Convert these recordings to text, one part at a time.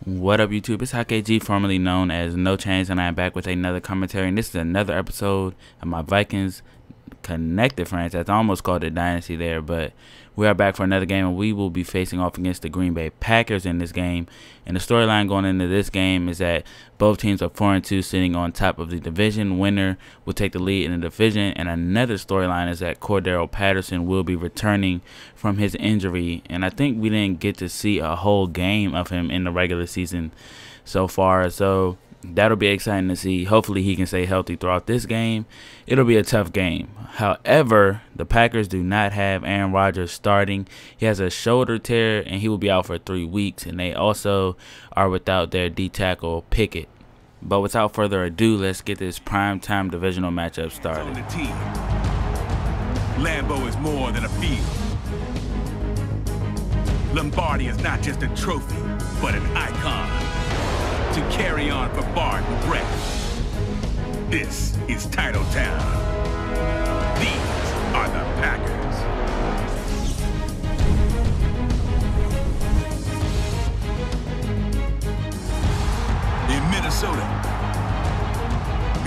What up, YouTube? It's HKG, formerly known as No Change, and I am back with another commentary. And this is another episode of my Vikings connected franchise. I almost called it Dynasty there, but we are back for another game, and we will be facing off against the Green Bay Packers in this game. And the storyline going into this game is that both teams are 4-2, sitting on top of the division. Winner will take the lead in the division. And another storyline is that Cordarrelle Patterson will be returning from his injury, and I think we didn't get to see a whole game of him in the regular season so far, so that'll be exciting to see. Hopefully he can stay healthy throughout this game. It'll be a tough game. However, the Packers do not have Aaron Rodgers starting. He has a shoulder tear, and he will be out for 3 weeks, and they also are without their D-tackle Pickett. But without further ado, let's get this primetime divisional matchup started. Lambeau is more than a field. Lombardi is not just a trophy, but an icon to carry on for Bart and Brett. This is Titletown. These are the Packers. In Minnesota,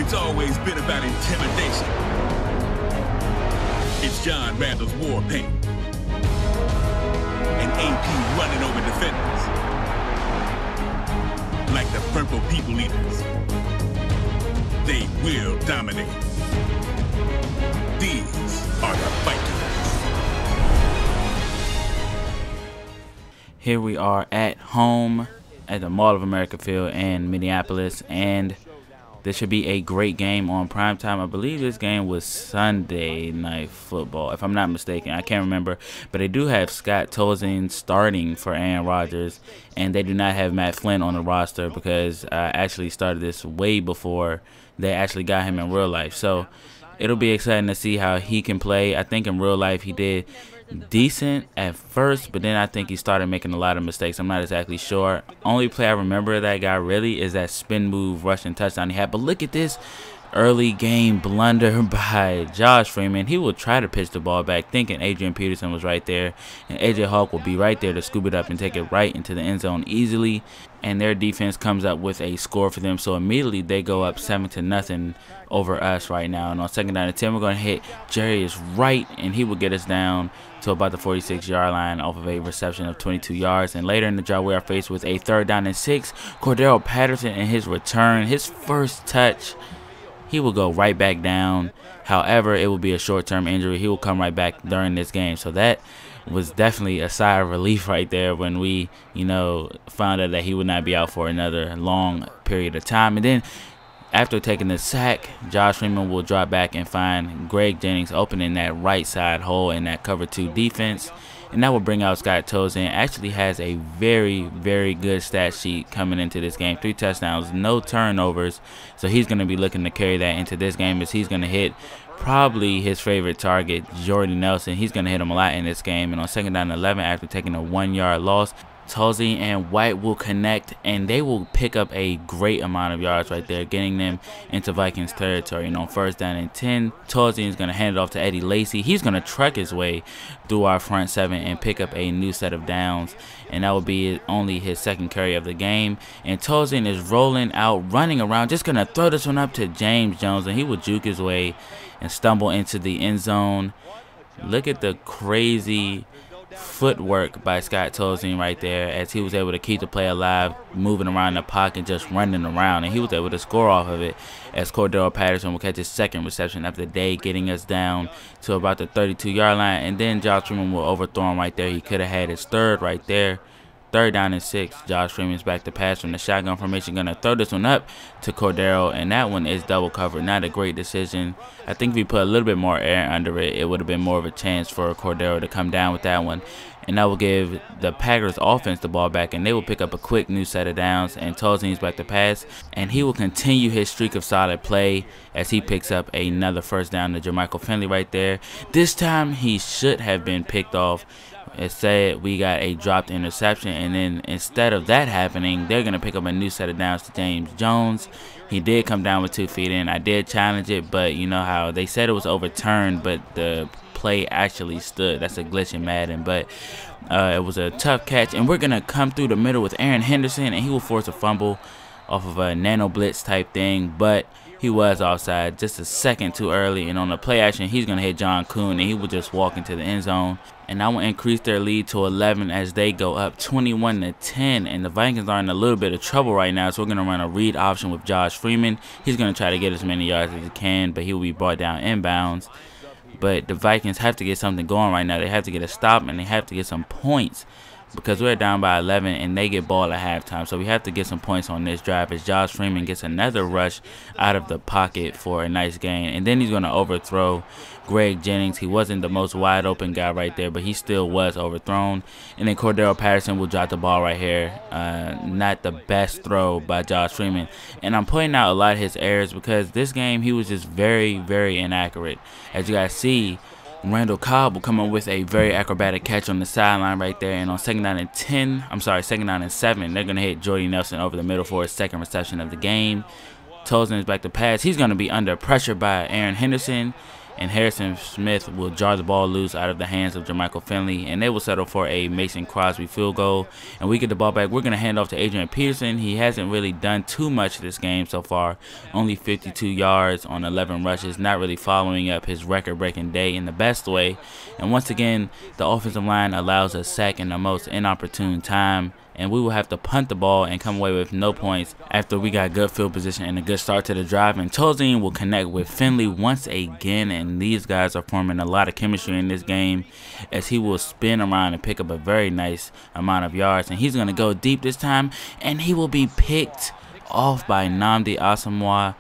it's always been about intimidation. It's John Randall's war paint. And AP running over defenders. Like the purple people eaters. They will dominate. These are the Vikings. Here we are at home at the Mall of America Field in Minneapolis, and this should be a great game on primetime. I believe this game was Sunday Night Football, if I'm not mistaken. I can't remember. But they do have Scott Tolzien starting for Aaron Rodgers, and they do not have Matt Flynn on the roster because I actually started this way before they actually got him in real life. So it'll be exciting to see how he can play. I think in real life he did decent at first, but then I think he started making a lot of mistakes. I'm not exactly sure. Only play I remember of that guy really is that spin move rushing touchdown he had. But look at this early game blunder by Josh Freeman. He will try to pitch the ball back thinking Adrian Peterson was right there, and AJ Hawk will be right there to scoop it up and take it right into the end zone easily, and their defense comes up with a score for them. So immediately they go up 7-0 over us right now. And on 2nd down and 10, we're going to hit Jarius Wright, and he will get us down to about the 46-yard line off of a reception of 22 yards. And later in the drive, we are faced with a 3rd down and 6. Cordarrelle Patterson in his return, his first touch, he will go right back down. However, it will be a short-term injury. He will come right back during this game. So that was definitely a sigh of relief right there when we, found out that he would not be out for another long period of time. And then after taking the sack, Josh Freeman will drop back and find Greg Jennings open in that right side hole in that cover 2 defense. And that will bring out Scott Tolzien. Actually has a very, very good stat sheet coming into this game. 3 touchdowns, no turnovers. So he's going to be looking to carry that into this game, as he's going to hit probably his favorite target, Jordy Nelson. He's going to hit him a lot in this game. And on 2nd down and 11, after taking a 1-yard loss, Tolzien and White will connect, and they will pick up a great amount of yards right there, getting them into Vikings territory. And on 1st down and 10, Tolzien is going to hand it off to Eddie Lacy. He's going to truck his way through our front 7 and pick up a new set of downs, and that will be only his 2nd carry of the game. And Tolzien is rolling out, running around, just going to throw this one up to James Jones, and he will juke his way and stumble into the end zone. Look at the crazy footwork by Scott Tolzien right there, as he was able to keep the play alive, moving around the pocket, just running around, and he was able to score off of it, as Cordarrelle Patterson will catch his 2nd reception of the day, getting us down to about the 32-yard line. And then Josh Freeman will overthrow him right there. He could have had his 3rd right there. 3rd down and 6. Josh Freeman's back to pass from the shotgun formation. Going to throw this one up to Cordarrelle, and that one is double covered. Not a great decision. I think if we put a little bit more air under it, it would have been more of a chance for Cordarrelle to come down with that one. And that will give the Packers offense the ball back, and they will pick up a quick new set of downs. And Tolzien's back to pass, and he will continue his streak of solid play as he picks up another 1st down to Jermichael Finley right there. This time he should have been picked off. Instead, we got a dropped interception, and then instead of that happening, they're going to pick up a new set of downs to James Jones. He did come down with 2 feet in. I did challenge it, but you know how they said it was overturned, but the play actually stood. That's a glitch in Madden, but it was a tough catch. And we're going to come through the middle with Aaron Henderson, and he will force a fumble off of a nano blitz type thing, but he was offside just a second too early. And on the play action, he's going to hit John Kuhn, and he will just walk into the end zone. And that will increase their lead to 11 as they go up 21-10. And the Vikings are in a little bit of trouble right now, so we're going to run a read option with Josh Freeman. He's going to try to get as many yards as he can, but he will be brought down inbounds. But the Vikings have to get something going right now. They have to get a stop, and they have to get some points, because we're down by 11 and they get ball at halftime. So we have to get some points on this drive as Josh Freeman gets another rush out of the pocket for a nice gain. And then he's going to overthrow Greg Jennings. He wasn't the most wide open guy right there, but he still was overthrown. And then Cordero Patterson will drop the ball right here. Not the best throw by Josh Freeman. And I'm pointing out a lot of his errors because this game he was just very, very inaccurate. As you guys see, Randall Cobb will come up with a very acrobatic catch on the sideline right there. And on second down and 7, they're going to hit Jordy Nelson over the middle for his second reception of the game. Tolson is back to pass. He's going to be under pressure by Aaron Henderson. And Harrison Smith will jar the ball loose out of the hands of Jermichael Finley, and they will settle for a Mason Crosby field goal. And we get the ball back. We're going to hand off to Adrian Peterson. He hasn't really done too much this game so far. Only 52 yards on 11 rushes, not really following up his record-breaking day in the best way. And once again, the offensive line allows a sack in the most inopportune time. And we will have to punt the ball and come away with no points after we got good field position and a good start to the drive. And Tolzien will connect with Finley once again, and these guys are forming a lot of chemistry in this game as he will spin around and pick up a very nice amount of yards. And he's going to go deep this time, and he will be picked off by Nnamdi Asomugha.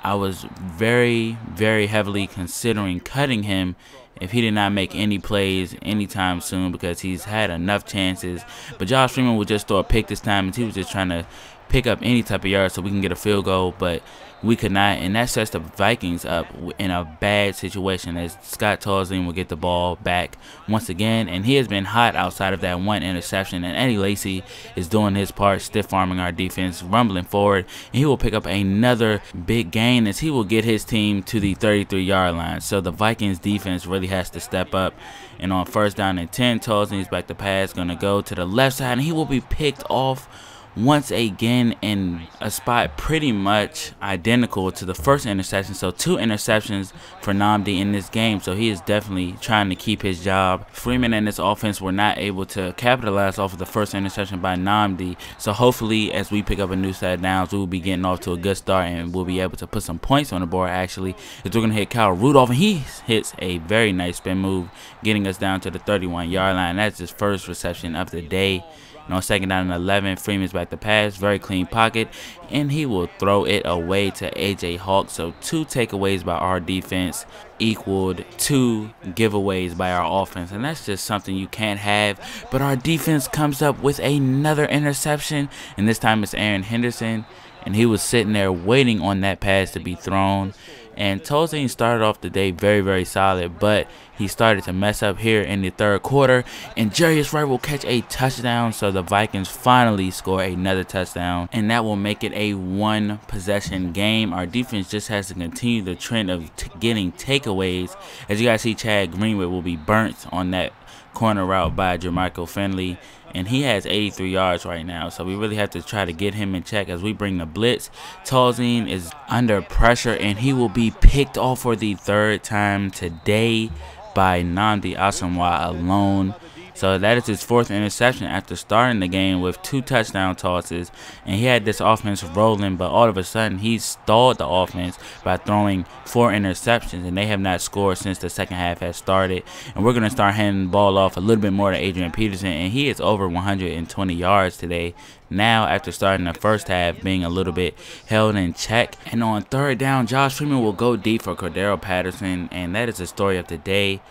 I was very, very heavily considering cutting him if he did not make any plays anytime soon, because he's had enough chances. But Josh Freeman will just throw a pick this time, and he was just trying to pick up any type of yard so we can get a field goal, but we could not. And that sets the Vikings up in a bad situation as Scott Tolzien will get the ball back once again. And he has been hot outside of that one interception. And Eddie Lacy is doing his part, stiff-arming our defense, rumbling forward. And he will pick up another big gain as he will get his team to the 33-yard line. So the Vikings defense really has to step up. And on first down and 10, Tolzien is back to pass, going to go to the left side, and he will be picked off once again in a spot pretty much identical to the first interception. So 2 interceptions for Nnamdi in this game, so he is definitely trying to keep his job. Freeman and this offense were not able to capitalize off of the first interception by Nnamdi, so hopefully as we pick up a new set of downs, we will be getting off to a good start and we'll be able to put some points on the board actually, as we're going to hit Kyle Rudolph, and he hits a very nice spin move, getting us down to the 31-yard line. That's his first reception of the day. And on second down and 11, Freeman's back to pass, very clean pocket, and he will throw it away to A.J. Hawk. So 2 takeaways by our defense equaled 2 giveaways by our offense, and that's just something you can't have. But our defense comes up with another interception, and this time it's Aaron Henderson, and he was sitting there waiting on that pass to be thrown. And Tolzien started off the day very, very solid, but he started to mess up here in the third quarter. And Jarius Wright will catch a touchdown, so the Vikings finally score another touchdown. And that will make it a 1-possession game. Our defense just has to continue the trend of getting takeaways. As you guys see, Chad Greenwood will be burnt on that corner route by Jermichael Finley, and he has 83 yards right now, so we really have to try to get him in check as we bring the blitz. Tolzien is under pressure, and he will be picked off for the 3rd time today by Nnamdi Asomugha alone. So that is his 4th interception after starting the game with 2 touchdown tosses. And he had this offense rolling, but all of a sudden he stalled the offense by throwing 4 interceptions, and they have not scored since the second half has started. And we're going to start handing the ball off a little bit more to Adrian Peterson, and he is over 120 yards today. Now, after starting the first half being a little bit held in check. And on 3rd down, Josh Freeman will go deep for Cordero Patterson, and that is the story of the day.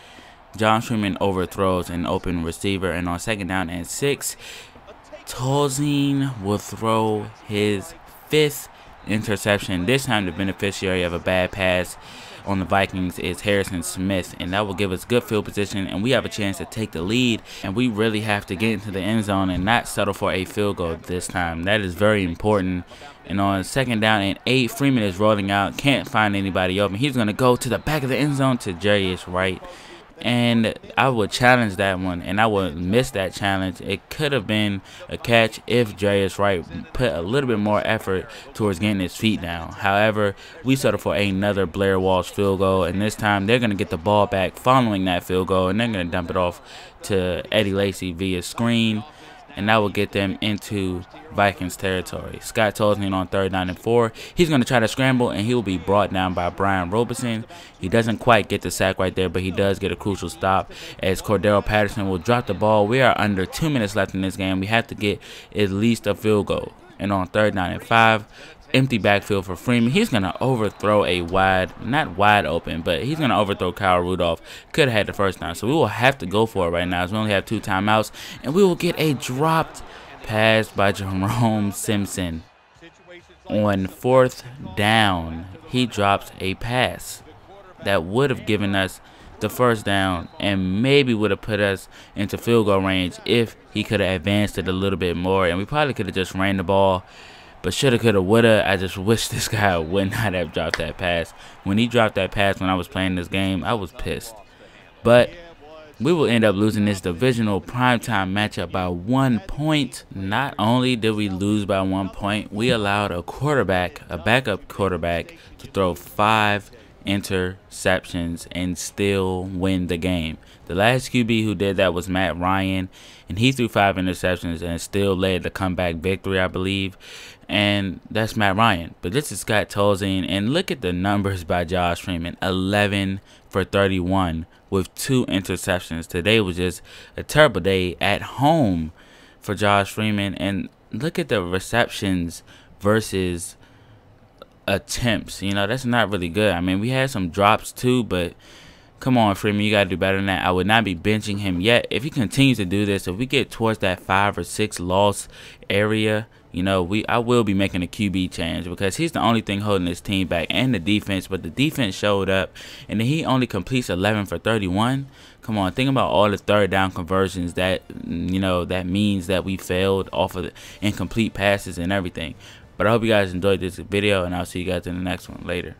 Josh Freeman overthrows an open receiver, and on 2nd down and 6, Tolzien will throw his 5th interception. This time the beneficiary of a bad pass on the Vikings is Harrison Smith, and that will give us good field position, and we have a chance to take the lead. And we really have to get into the end zone and not settle for a field goal this time. That is very important. And on 2nd down and 8, Freeman is rolling out, can't find anybody open. He's going to go to the back of the end zone to Jarius Wright. and I would challenge that one, and I would miss that challenge. It could have been a catch if Jarius Wright put a little bit more effort towards getting his feet down. However, we settled for another Blair Walsh field goal, and this time they're going to get the ball back following that field goal, and they're going to dump it off to Eddie Lacy via screen, and that will get them into Vikings territory. Scott Tolzien on 3rd down and 4. He's going to try to scramble, and he will be brought down by Brian Robeson. He doesn't quite get the sack right there, but he does get a crucial stop as Cordero Patterson will drop the ball. We are under 2 minutes left in this game. We have to get at least a field goal. And on 3rd down and 5, empty backfield for Freeman. He's going to overthrow a not wide open, but he's going to overthrow Kyle Rudolph. Could have had the first down. So we will have to go for it right now as we only have 2 timeouts. And we will get a dropped pass by Jerome Simpson. On 4th down, he drops a pass that would have given us the first down and maybe would have put us into field goal range if he could have advanced it a little bit more. And we probably could have just ran the ball. But shoulda, coulda, woulda. I just wish this guy would not have dropped that pass. When he dropped that pass when I was playing this game, I was pissed. But we will end up losing this divisional primetime matchup by 1 point. Not only did we lose by 1 point, we allowed a backup quarterback, to throw 5 interceptions and still win the game. The last QB who did that was Matt Ryan, and he threw 5 interceptions and still led the comeback victory, I believe. And that's Matt Ryan. But this is Scott Tolzien, and look at the numbers by Josh Freeman. 11 for 31 with 2 interceptions. Today was just a terrible day at home for Josh Freeman. And look at the receptions versus attempts. You know, that's not really good. I mean, we had some drops too, but come on, Freeman, you got to do better than that. I would not be benching him yet. If he continues to do this, if we get towards that 5 or 6 loss area, you know, I will be making a QB change because he's the only thing holding this team back, and the defense. But the defense showed up, and then he only completes 11 for 31. Come on, think about all the 3rd down conversions that, you know, that means that we failed off of the incomplete passes and everything. But I hope you guys enjoyed this video, and I'll see you guys in the next one. Later.